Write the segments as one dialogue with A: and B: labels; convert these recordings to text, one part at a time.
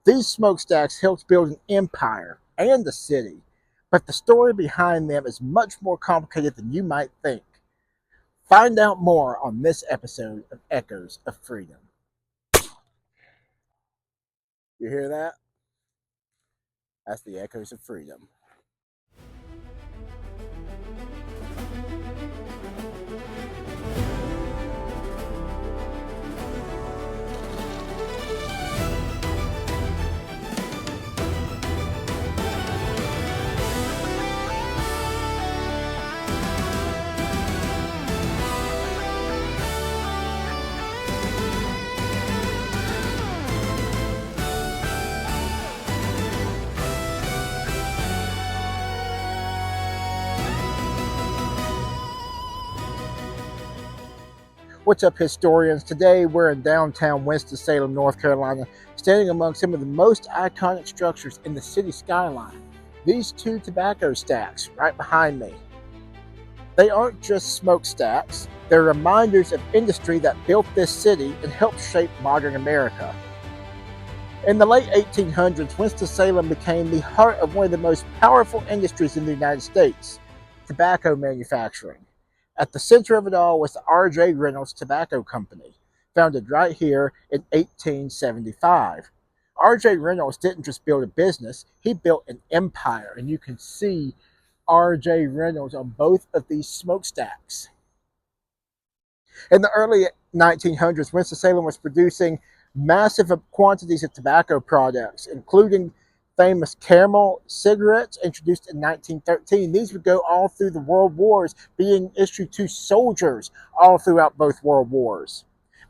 A: These smokestacks helped build an empire and a city, but the story behind them is much more complicated than you might think. Find out more on this episode of Echoes of Freedom. You hear that? That's the Echoes of Freedom. What's up, historians? Today we're in downtown Winston-Salem, North Carolina, standing among some of the most iconic structures in the city skyline. These two tobacco stacks right behind me. They aren't just smokestacks, they're reminders of industry that built this city and helped shape modern America. In the late 1800s, Winston-Salem became the heart of one of the most powerful industries in the United States, tobacco manufacturing. At the center of it all was the Reynolds Tobacco Company, founded right here in 1875. Reynolds didn't just build a business, he built an empire, and you can see Reynolds on both of these smokestacks. In the early 1900s, Winston-Salem was producing massive quantities of tobacco products, including famous Camel cigarettes introduced in 1913. These would go all through the world wars, being issued to soldiers all throughout both world wars.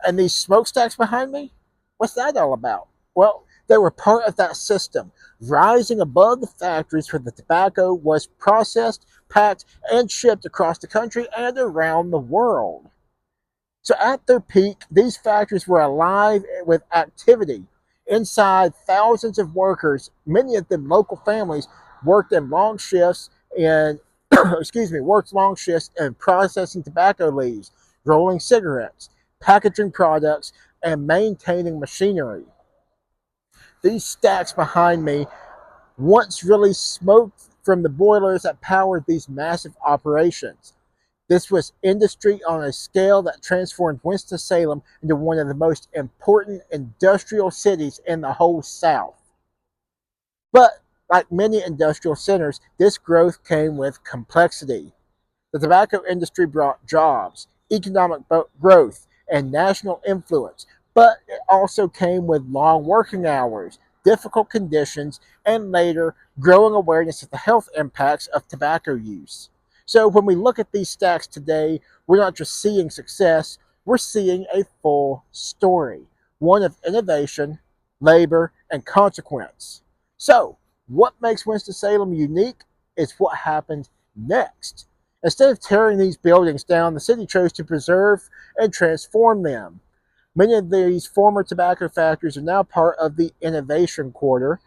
A: And these smokestacks behind me, what's that all about? Well, they were part of that system, rising above the factories where the tobacco was processed, packed, and shipped across the country and around the world. So at their peak, these factories were alive with activity. Inside, thousands of workers, many of them local families, worked in long shifts and worked long shifts in processing tobacco leaves, rolling cigarettes, packaging products, and maintaining machinery. These stacks behind me once really smoked from the boilers that powered these massive operations. This was industry on a scale that transformed Winston-Salem into one of the most important industrial cities in the whole South. But like many industrial centers, this growth came with complexity. The tobacco industry brought jobs, economic growth, and national influence, but it also came with long working hours, difficult conditions, and later, growing awareness of the health impacts of tobacco use. So when we look at these stacks today, we're not just seeing success, we're seeing a full story, one of innovation, labor, and consequence. So what makes Winston-Salem unique is what happened next. Instead of tearing these buildings down, the city chose to preserve and transform them. Many of these former tobacco factories are now part of the Innovation Quarter,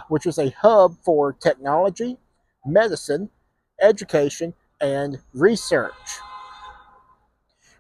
A: which is a hub for technology, medicine, education, and research.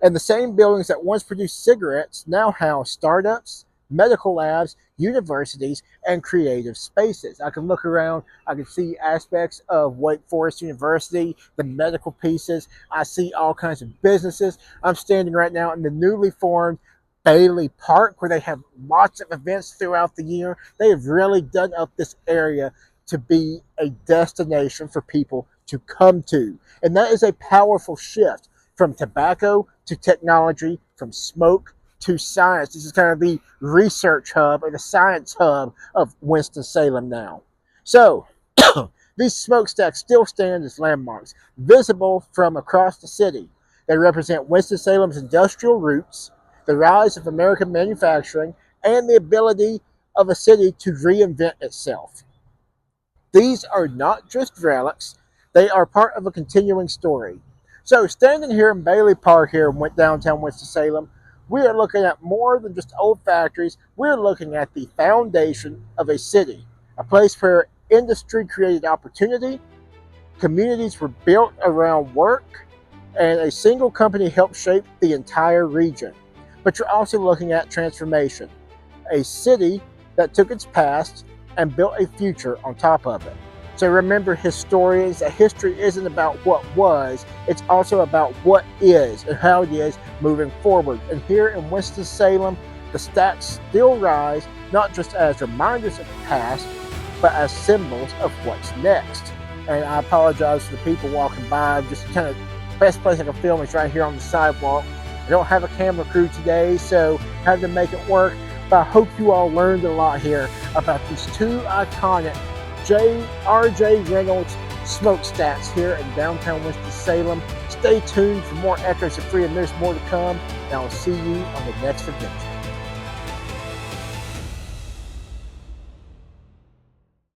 A: And the same buildings that once produced cigarettes now house startups, medical labs, universities, and creative spaces. I can look around, I can see aspects of Wake Forest University, the medical pieces. I see all kinds of businesses. I'm standing right now in the newly formed Bailey Park, where they have lots of events throughout the year. They have really done up this area to be a destination for people to come to. And that is a powerful shift from tobacco to technology, from smoke to science. This is kind of the research hub or the science hub of Winston-Salem now. So these smokestacks still stand as landmarks, visible from across the city. They represent Winston-Salem's industrial roots, the rise of American manufacturing, and the ability of a city to reinvent itself. These are not just relics, they are part of a continuing story. So standing here in Bailey Park here in downtown Winston-Salem, we are looking at more than just old factories. We're looking at the foundation of a city, a place where industry created opportunity, communities were built around work, and a single company helped shape the entire region. But you're also looking at transformation. A city that took its past and built a future on top of it. So remember, historians, that history isn't about what was, it's also about what is and how it is moving forward. And here in Winston-Salem, the stacks still rise, not just as reminders of the past, but as symbols of what's next. And I apologize for the people walking by. Just kind of best place I can film is right here on the sidewalk. I don't have a camera crew today, so I had to make it work. But I hope you all learned a lot here about these two iconic R.J. Reynolds Smokestacks here in downtown Winston-Salem. Stay tuned for more Echoes of Freedom. There's more to come, and I'll see you on the next adventure.